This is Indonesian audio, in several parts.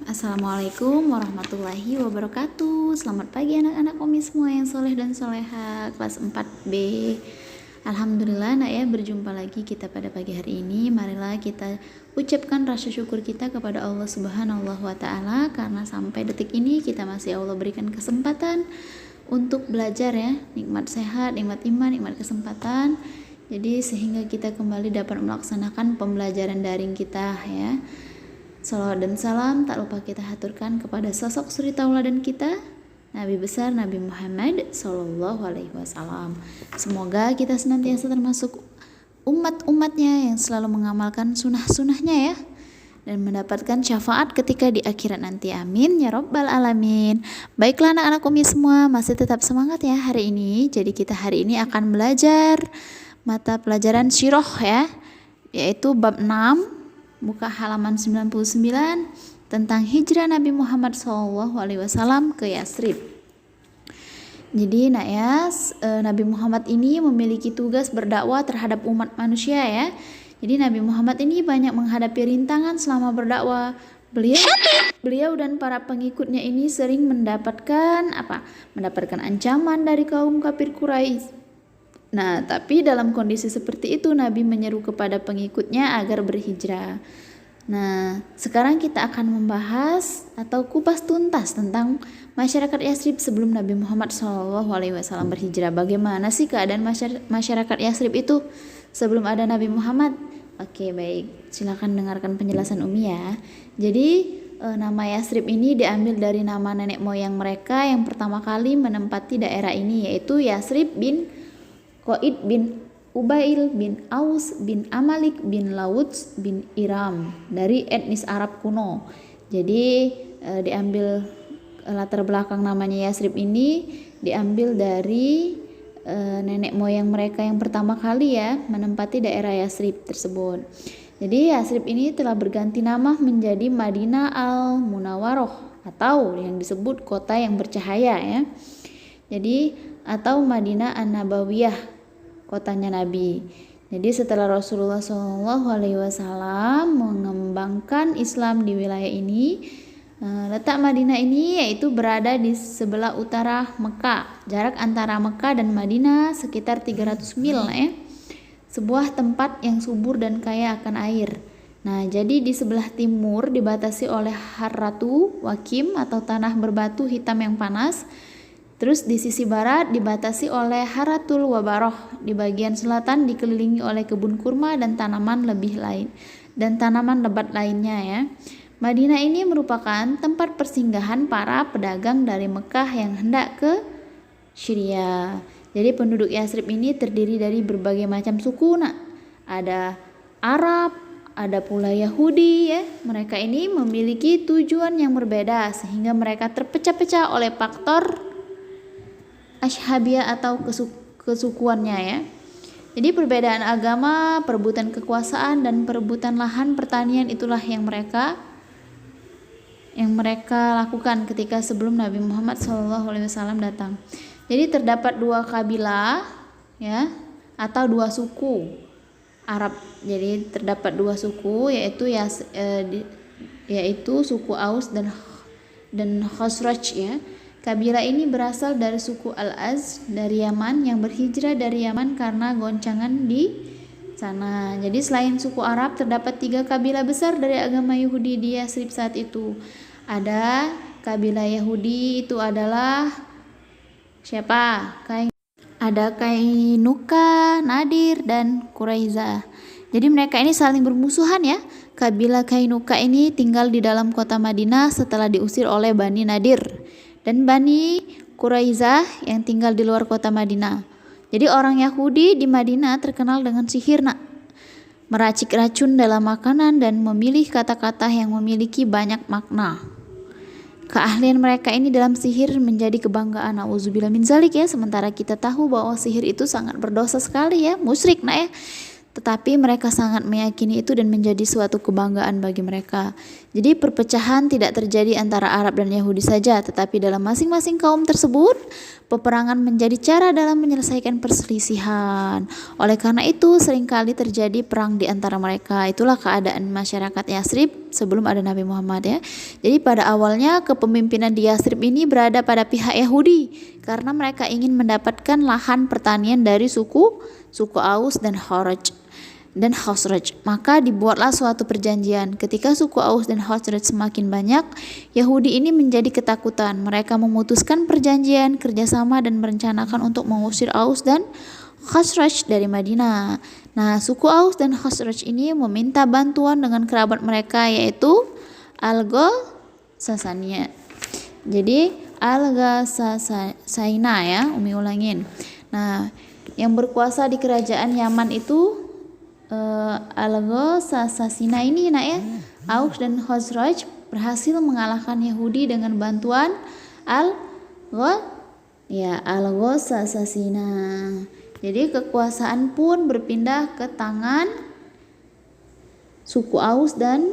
Assalamualaikum warahmatullahi wabarakatuh. Selamat pagi anak-anak Umi semua yang soleh dan soleha kelas 4B. Alhamdulillah nak ya, berjumpa lagi kita pada pagi hari ini. Marilah kita ucapkan rasa syukur kita kepada Allah Subhanahu wa Ta'ala, karena sampai detik ini kita masih Allah berikan kesempatan untuk belajar ya. Nikmat sehat, nikmat iman, nikmat kesempatan. Jadi sehingga kita kembali dapat melaksanakan pembelajaran daring kita ya. Salawat dan salam tak lupa kita haturkan kepada sosok suri tauladan kita, Nabi besar Nabi Muhammad Sallallahu Alaihi Wasallam. Semoga kita senantiasa termasuk umat-umatnya yang selalu mengamalkan sunnah-sunnahnya ya, dan mendapatkan syafaat ketika di akhirat nanti. Amin ya Rabbal Alamin. Baiklah anak-anak Umi semua, masih tetap semangat ya hari ini. Jadi kita hari ini akan belajar mata pelajaran Sirah ya, yaitu bab 6 buka halaman 99 tentang hijrah Nabi Muhammad SAW ke Yasrib. Jadi nak ya, Nabi Muhammad ini memiliki tugas berdakwah terhadap umat manusia ya. Jadi Nabi Muhammad ini banyak menghadapi rintangan selama berdakwah. Beliau dan para pengikutnya ini sering mendapatkan ancaman dari kaum kafir Quraisy. Nah, tapi dalam kondisi seperti itu Nabi menyeru kepada pengikutnya agar berhijrah. Nah, sekarang kita akan membahas atau kupas tuntas tentang masyarakat Yasrib sebelum Nabi Muhammad SAW berhijrah. Bagaimana sih keadaan masyarakat Yasrib itu sebelum ada Nabi Muhammad? Oke, baik. Silakan dengarkan penjelasan Umi ya. Jadi, nama Yasrib ini diambil dari nama nenek moyang mereka yang pertama kali menempati daerah ini, yaitu Yasrib bin Qaid bin Ubail bin Aus bin Amalik bin Lauts bin Iram, dari etnis Arab kuno. Jadi diambil latar belakang namanya Yasrib ini diambil dari nenek moyang mereka yang pertama kali ya menempati daerah Yasrib tersebut. Jadi Yasrib ini telah berganti nama menjadi Madinah Al-Munawwaroh, atau yang disebut kota yang bercahaya ya. Jadi atau Madinah An-Nabawiyah, kotanya Nabi. Jadi setelah Rasulullah SAW mengembangkan Islam di wilayah ini, letak Madinah ini yaitu berada di sebelah utara Mekah. Jarak antara Mekah dan Madinah sekitar 300 mil ya. Sebuah tempat yang subur dan kaya akan air. Nah, jadi di sebelah timur dibatasi oleh Harratu Wakim atau tanah berbatu hitam yang panas. Terus di sisi barat dibatasi oleh Haratul Wabaroh. Di bagian selatan dikelilingi oleh kebun kurma dan tanaman lebat lainnya ya. Madinah ini merupakan tempat persinggahan para pedagang dari Mekah yang hendak ke Syria. Jadi penduduk Yasrib ini terdiri dari berbagai macam suku. Nah, ada Arab, ada pula Yahudi ya. Mereka ini memiliki tujuan yang berbeda sehingga mereka terpecah-pecah oleh faktor Ashabiyah atau kesukuannya ya. Jadi perbedaan agama, perebutan kekuasaan dan perebutan lahan pertanian itulah yang mereka lakukan ketika sebelum Nabi Muhammad SAW datang. Jadi terdapat dua kabilah ya, atau dua suku Arab. Jadi terdapat dua suku yaitu suku Aus dan Khazraj ya. Kabilah ini berasal dari suku Al-Az dari Yaman yang berhijrah dari Yaman karena goncangan di sana. Jadi selain suku Arab, terdapat 3 kabilah besar dari agama Yahudi di Yasrib saat itu. Ada kabilah Yahudi, itu adalah siapa? Ada Kainuka, Nadir, dan Quraiza. Jadi mereka ini saling bermusuhan ya. Kabilah Kainuka ini tinggal di dalam kota Madinah setelah diusir oleh Bani Nadir dan Bani Quraizah yang tinggal di luar kota Madinah. Jadi orang Yahudi di Madinah terkenal dengan sihir meracik racun dalam makanan dan memilih kata-kata yang memiliki banyak makna. Keahlian mereka ini dalam sihir menjadi kebanggaan, nauzubillah min zalik ya. Sementara kita tahu bahwa sihir itu sangat berdosa sekali ya, musyrik ya. tetapi mereka sangat meyakini itu dan menjadi suatu kebanggaan bagi mereka. Jadi perpecahan tidak terjadi antara Arab dan Yahudi saja, tetapi dalam masing-masing kaum tersebut, peperangan menjadi cara dalam menyelesaikan perselisihan. Oleh karena itu, seringkali terjadi perang di antara mereka. Itulah keadaan masyarakat Yasrib sebelum ada Nabi Muhammad ya. Jadi pada awalnya kepemimpinan di Yasrib ini berada pada pihak Yahudi karena mereka ingin mendapatkan lahan pertanian dari suku Aus dan Khazraj. Maka dibuatlah suatu perjanjian. Ketika suku Aus dan Khazraj semakin banyak, Yahudi ini menjadi ketakutan. Mereka memutuskan perjanjian kerjasama dan merencanakan untuk mengusir Aus dan Khazraj dari Madinah. Nah, suku Aus dan Khazraj ini meminta bantuan dengan kerabat mereka, yaitu Al-Ghasasaniya. Jadi Al-Ghasasina ya, Umi ulangin. Nah, yang berkuasa di kerajaan Yaman itu Al-Ghasasina ini nak ya. Aus dan Khazraj berhasil mengalahkan Yahudi dengan bantuan Al-Ghasasina. Jadi kekuasaan pun berpindah ke tangan suku Aus dan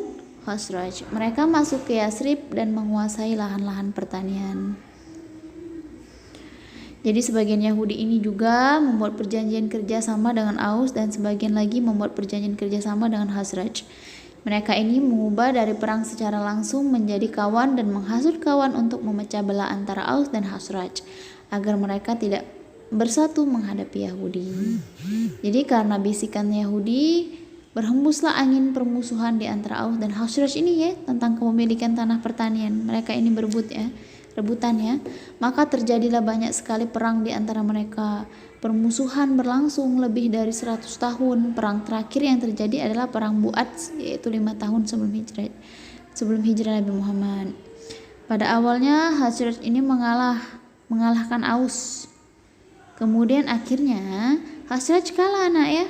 Khazraj. Mereka masuk ke Yasrib dan menguasai lahan-lahan pertanian. Jadi sebagian Yahudi ini juga membuat perjanjian kerjasama dengan Aus dan sebagian lagi membuat perjanjian kerjasama dengan Khazraj. Mereka ini mengubah dari perang secara langsung menjadi kawan dan menghasut kawan untuk memecah belah antara Aus dan Khazraj agar mereka tidak bersatu menghadapi Yahudi. Jadi karena bisikan Yahudi, berhembuslah angin permusuhan di antara Aus dan Khazraj ini ya tentang kepemilikan tanah pertanian. Mereka ini rebutan ya. Maka terjadilah banyak sekali perang di antara mereka. Permusuhan berlangsung lebih dari 100 tahun. Perang terakhir yang terjadi adalah perang Bu'ats, yaitu 5 tahun sebelum hijrah Nabi Muhammad. Pada awalnya Khazraj ini mengalahkan Aus. Kemudian akhirnya Khazraj kalah anak ya.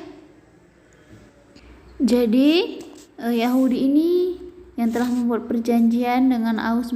Jadi Yahudi ini yang telah membuat perjanjian dengan Aus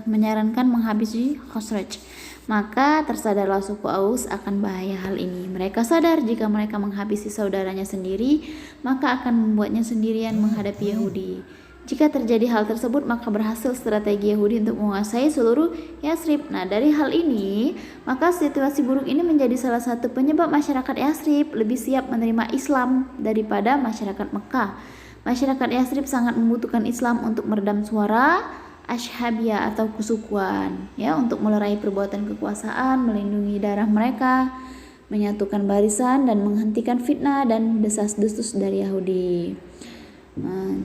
menyarankan menghabisi Khazraj. Maka tersadarlah suku Aus akan bahaya hal ini. Mereka sadar jika mereka menghabisi saudaranya sendiri, maka akan membuatnya sendirian menghadapi Yahudi. Jika terjadi hal tersebut, maka berhasil strategi Yahudi untuk menguasai seluruh Yasrib. Nah, dari hal ini, maka situasi buruk ini menjadi salah satu penyebab masyarakat Yasrib lebih siap menerima Islam daripada masyarakat Mekah. Masyarakat Yasrib sangat membutuhkan Islam untuk meredam suara Ashabiyah atau kesukuan ya, untuk melerai perbuatan kekuasaan, melindungi darah mereka, menyatukan barisan dan menghentikan fitnah dan desas-desus dari Yahudi.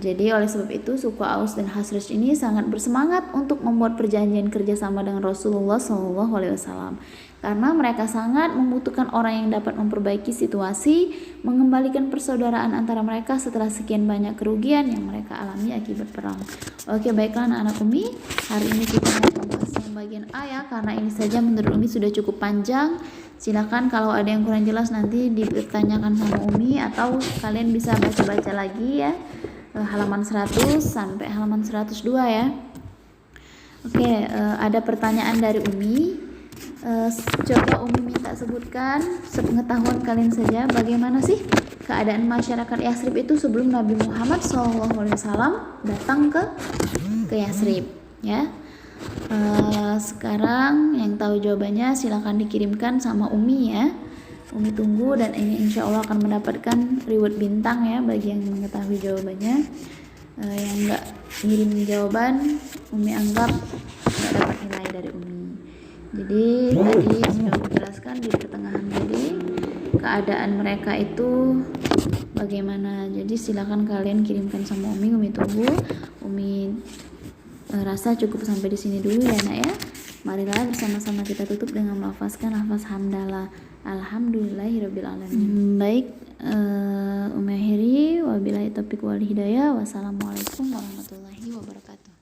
Jadi oleh sebab itu suku Aus dan Khazraj ini sangat bersemangat untuk membuat perjanjian kerjasama dengan Rasulullah SAW karena mereka sangat membutuhkan orang yang dapat memperbaiki situasi, mengembalikan persaudaraan antara mereka setelah sekian banyak kerugian yang mereka alami akibat perang. Oke, baiklah anak-anak Umi, hari ini kita mau membahas yang bagian A ya, karena ini saja menurut Umi sudah cukup panjang. Silakan kalau ada yang kurang jelas nanti ditanyakan sama Umi atau kalian bisa baca-baca lagi ya, halaman 100 sampai halaman 102 ya. Oke, ada pertanyaan dari Umi. Coba Umi minta sebutkan sepengetahuan kalian saja bagaimana sih keadaan masyarakat Yasrib itu sebelum Nabi Muhammad SAW datang ke Yasrib ya. Sekarang yang tahu jawabannya silakan dikirimkan sama Umi ya. Umi tunggu dan ini insya Allah akan mendapatkan reward bintang ya bagi yang mengetahui jawabannya. Yang enggak ngirim jawaban Umi anggap enggak dapat nilai dari Umi. Jadi tadi sudah Umi jelaskan di pertengahan tadi keadaan mereka itu bagaimana. Jadi silakan kalian kirimkan sama Umi. Umi tunggu. Umi rasa cukup sampai di sini dulu ya nak ya. Marilah bersama-sama kita tutup dengan melafazkan lafaz hamdalah. Alhamdulillahirabbil alamin. Baik, Umi akhiri wabillahi taufiq wal hidayah. Wassalamualaikum warahmatullahi wabarakatuh.